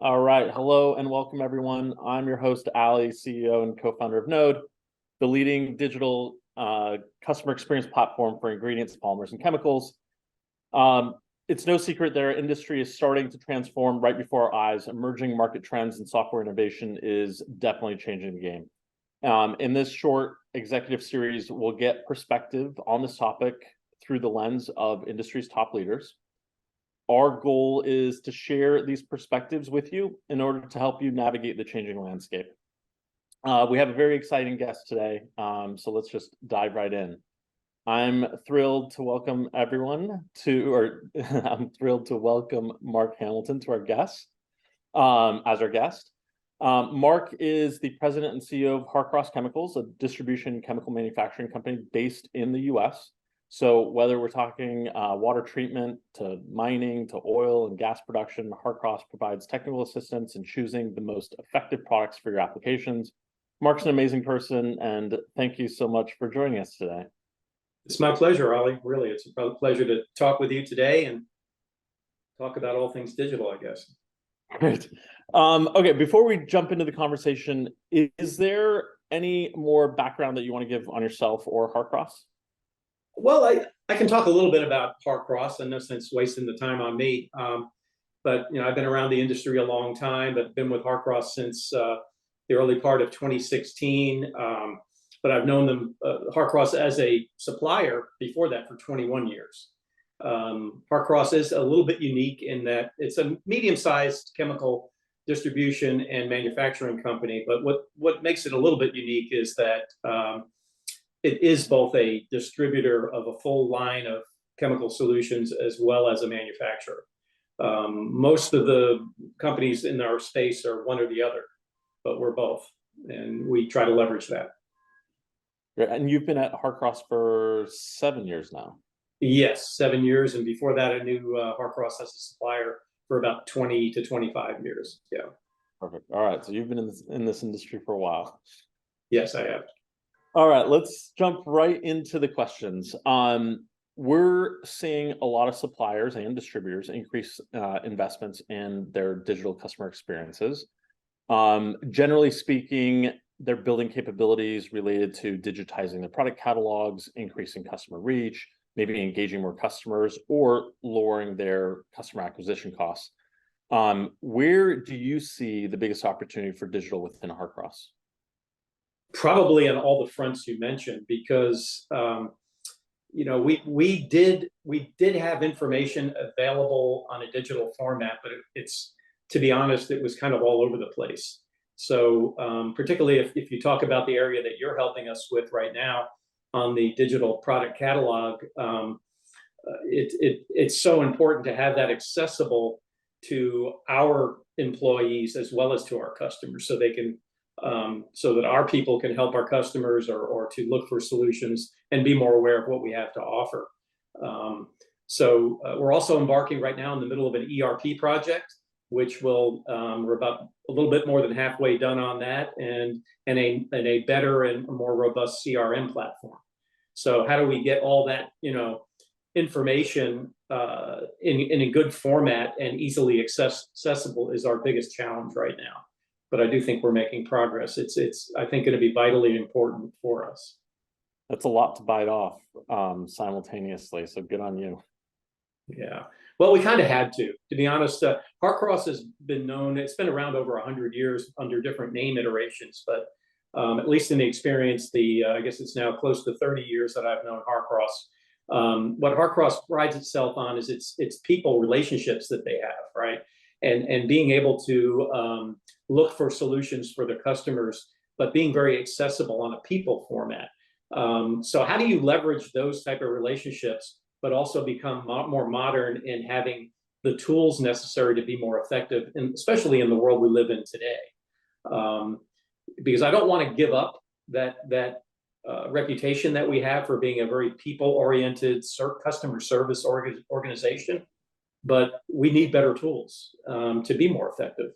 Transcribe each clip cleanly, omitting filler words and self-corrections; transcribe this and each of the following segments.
All right. Hello and welcome, everyone. I'm your host, Ali, CEO and co-founder of Knowde, the leading digital customer experience platform for ingredients, polymers, and chemicals. It's no secret that our industry is starting to transform right before our eyes. Emerging market trends and software innovation is definitely changing the game. In this short executive series, we'll get perspective on this topic through the lens of industry's top leaders. Our goal is to share these perspectives with you in order to help you navigate the changing landscape. We have a very exciting guest today, so let's just dive right in. I'm thrilled to welcome I'm thrilled to welcome Mark Hamilton to our guest, as our guest. Mark is the president and CEO of Harcros Chemicals, a distribution chemical manufacturing company based in the US. So whether we're talking water treatment to mining to oil and gas production, Harcros provides technical assistance in choosing the most effective products for your applications. Mark's an amazing person, and thank you so much for joining us today. It's my pleasure, Ali. Really, it's a pleasure to talk with you today and talk about all things digital, I guess. Great. Okay, before we jump into the conversation, is there any more background that you want to give on yourself or Harcros? Well, I can talk a little bit about Harcros, in no sense wasting the time on me. But I've been around the industry a long time, but been with Harcros since the early part of 2016. But I've known them, Harcros, as a supplier before that for 21 years. Harcros is a little bit unique in that it's a medium-sized chemical distribution and manufacturing company. But what makes it a little bit unique is that it is both a distributor of a full line of chemical solutions as well as a manufacturer. Most of the companies in our space are one or the other, but we're both, and we try to leverage that. And you've been at Harcros for 7 years now. Yes, 7 years, and before that, I knew Harcros as a supplier for about 20 to 25 years. Yeah. Perfect. All right, so you've been in this industry for a while. Yes, I have. All right, let's jump right into the questions. We're seeing a lot of suppliers and distributors increase investments in their digital customer experiences. Generally speaking, they're building capabilities related to digitizing their product catalogs, increasing customer reach, maybe engaging more customers, or lowering their customer acquisition costs. Where do you see the biggest opportunity for digital within Harcros? Probably on all the fronts you mentioned, because we did have information available on a digital format, but it's, to be honest, it was kind of all over the place. So particularly if you talk about the area that you're helping us with right now on the digital product catalog, it's so important to have that accessible to our employees as well as to our customers, so they can so that our people can help our customers or to look for solutions and be more aware of what we have to offer. So we're also embarking right now in the middle of an ERP project, which will we're about a little bit more than halfway done on that, and a better and more robust CRM platform. So how do we get all that information in a good format and easily accessible is our biggest challenge right now. But I do think we're making progress. It's I think going to be vitally important for us. That's a lot to bite off simultaneously, so good on you. Yeah. Well, we kind of had to be honest. Harcros has been known, it's been around over 100 years under different name iterations, but at least in the experience, I guess it's now close to 30 years that I've known Harcros. What Harcros prides itself on is its people relationships that they have, right? And being able to look for solutions for their customers, but being very accessible on a people format. So how do you leverage those type of relationships, but also become more modern in having the tools necessary to be more effective, and especially in the world we live in today? Because I don't want to give up that reputation that we have for being a very people-oriented customer service organization, but we need better tools to be more effective.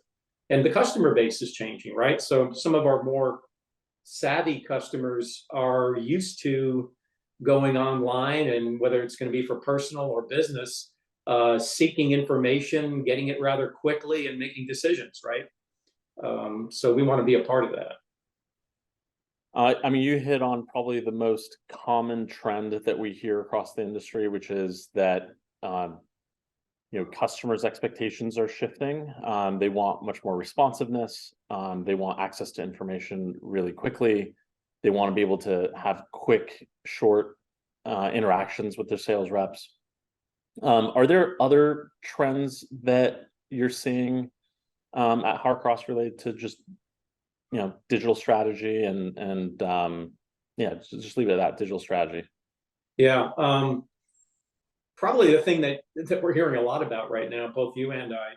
And the customer base is changing, right? So some of our more savvy customers are used to going online, and whether it's going to be for personal or business, seeking information, getting it rather quickly, and making decisions, right? So we want to be a part of that. I mean, you hit on probably the most common trend that we hear across the industry, which is that customers' expectations are shifting. They want much more responsiveness. They want access to information really quickly. They want to be able to have quick, short interactions with their sales reps. Are there other trends that you're seeing at Harcros related to just digital strategy and just leave it at that, digital strategy? Yeah. Probably the thing that we're hearing a lot about right now, both you and I,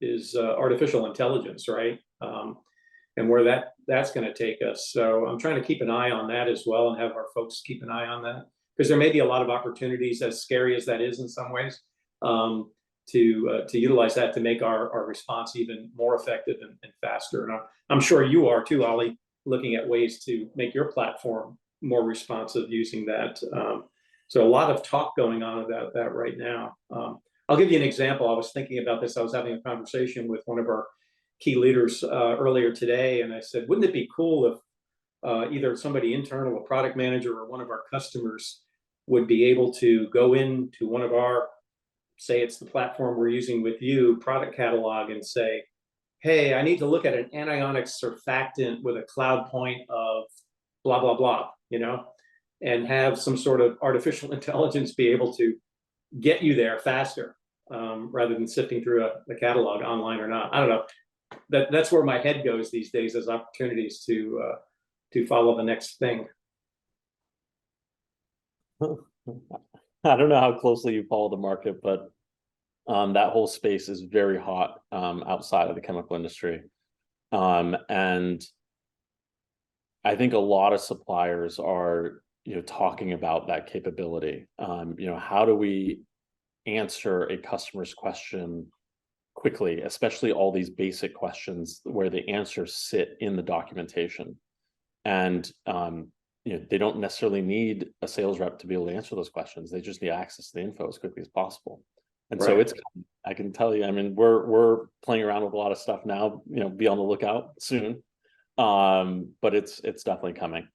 is artificial intelligence, right? And where that's going to take us. So I'm trying to keep an eye on that as well, and have our folks keep an eye on that, because there may be a lot of opportunities, as scary as that is in some ways, to utilize that to make our response even more effective and faster. And I'm sure you are too, Ollie, looking at ways to make your platform more responsive using that. So a lot of talk going on about that right now. I'll give you an example. I was thinking about this. I was having a conversation with one of our key leaders earlier today, and I said, wouldn't it be cool if either somebody internal, a product manager, or one of our customers would be able to go into one of our, say it's the platform we're using with you, product catalog, and say, hey, I need to look at an anionic surfactant with a cloud point of blah, blah, blah, and have some sort of artificial intelligence be able to get you there faster, rather than sifting through the catalog online or not. I don't know. That's where my head goes these days, as opportunities to follow the next thing. I don't know how closely you follow the market, but that whole space is very hot outside of the chemical industry. And I think a lot of suppliers are talking about that capability. How do we answer a customer's question quickly, especially all these basic questions where the answers sit in the documentation? And they don't necessarily need a sales rep to be able to answer those questions. They just need access to the info as quickly as possible. And so I can tell you, I mean, we're playing around with a lot of stuff now, be on the lookout soon. But it's definitely coming.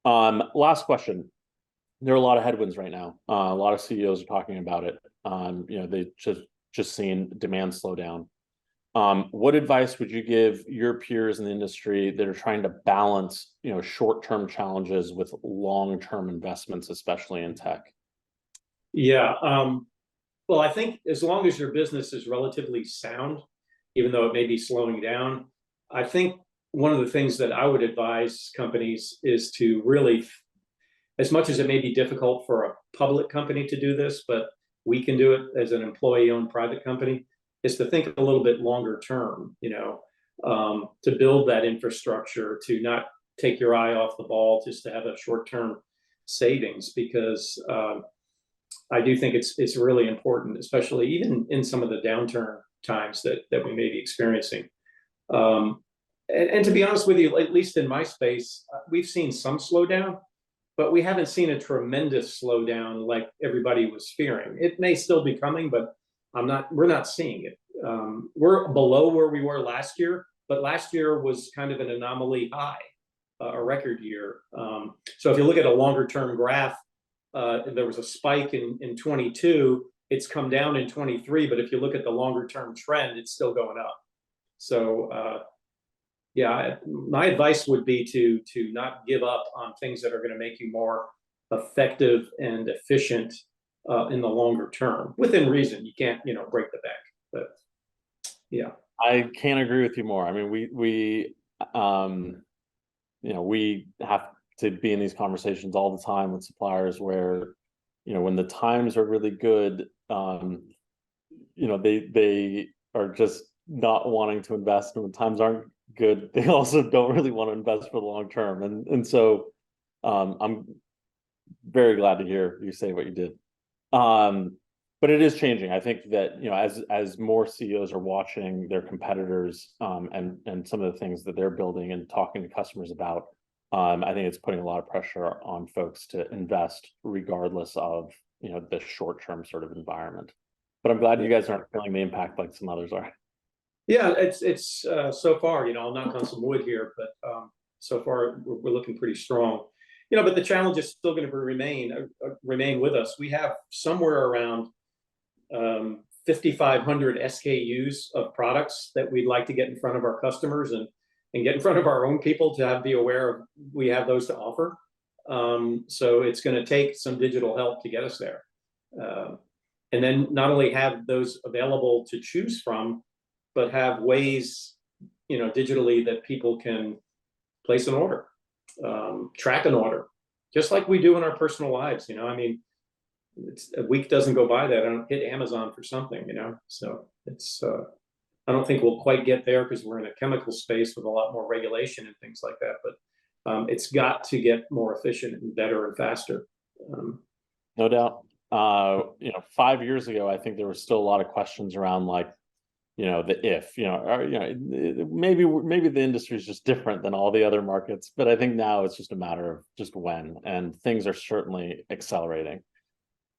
Last question. There are a lot of headwinds right now. A lot of CEOs are talking about it. They just seen demand slow down. What advice would you give your peers in the industry that are trying to balance, short-term challenges with long-term investments, especially in tech? Yeah. Well, I think as long as your business is relatively sound, even though it may be slowing down, I think one of the things that I would advise companies is to really, as much as it may be difficult for a public company to do this, but we can do it as an employee-owned private company, is to think a little bit longer term, to build that infrastructure, to not take your eye off the ball just to have a short-term savings, because I do think it's really important, especially even in some of the downturn times that we may be experiencing. And to be honest with you, at least in my space, we've seen some slowdown, but we haven't seen a tremendous slowdown like everybody was fearing. It may still be coming, but we're not seeing it. We're below where we were last year, but last year was kind of an anomaly high, a record year. So if you look at a longer term graph, there was a spike in 22, it's come down in 23, but if you look at the longer term trend, it's still going up. So my advice would be to not give up on things that are going to make you more effective and efficient in the longer term, within reason. You can't, break the bank, but yeah. I can't agree with you more. I mean, we have to be in these conversations all the time with suppliers where, when the times are really good, they are just not wanting to invest, and when times aren't good, they also don't really want to invest for the long term. And so I'm very glad to hear you say what you did. But it is changing. I think that, as more CEOs are watching their competitors and some of the things that they're building and talking to customers about, I think it's putting a lot of pressure on folks to invest regardless of, the short-term sort of environment. but I'm glad you guys aren't feeling the impact like some others are. Yeah, it's so far, I'll knock on some wood here, but so far we're looking pretty strong. But the challenge is still going to remain with us. We have somewhere around 5,500 SKUs of products that we'd like to get in front of our customers and get in front of our own people to be aware of we have those to offer. So it's going to take some digital help to get us there. And then not only have those available to choose from, but have ways, digitally that people can place an order, track an order, just like we do in our personal lives. It's a week doesn't go by that I don't hit Amazon for something, so it's, I don't think we'll quite get there because we're in a chemical space with a lot more regulation and things like that, but it's got to get more efficient and better and faster. No doubt. 5 years ago, I think there was still a lot of questions around maybe the industry is just different than all the other markets, but I think now it's just a matter of just when, and things are certainly accelerating.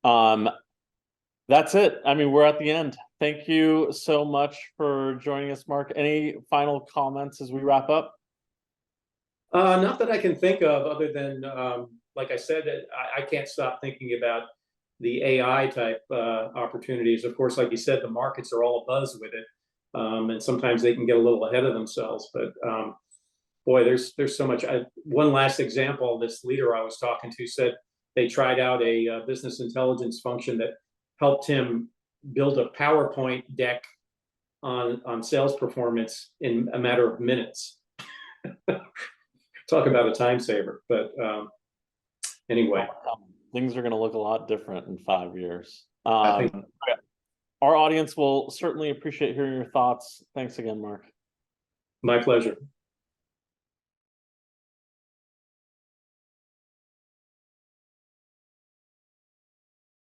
That's it. We're at the end. Thank you so much for joining us, Mark. Any final comments as we wrap up? Not that I can think of, other than, like I said, I can't stop thinking about the AI type opportunities. Of course, like you said, the markets are all abuzz with it, and sometimes they can get a little ahead of themselves. But boy, there's so much. One last example: this leader I was talking to said they tried out a business intelligence function that helped him build a PowerPoint deck on sales performance in a matter of minutes. Talk about a time saver. But anyway. Things are going to look a lot different in 5 years. I think our audience will certainly appreciate hearing your thoughts. Thanks again, Mark. My pleasure.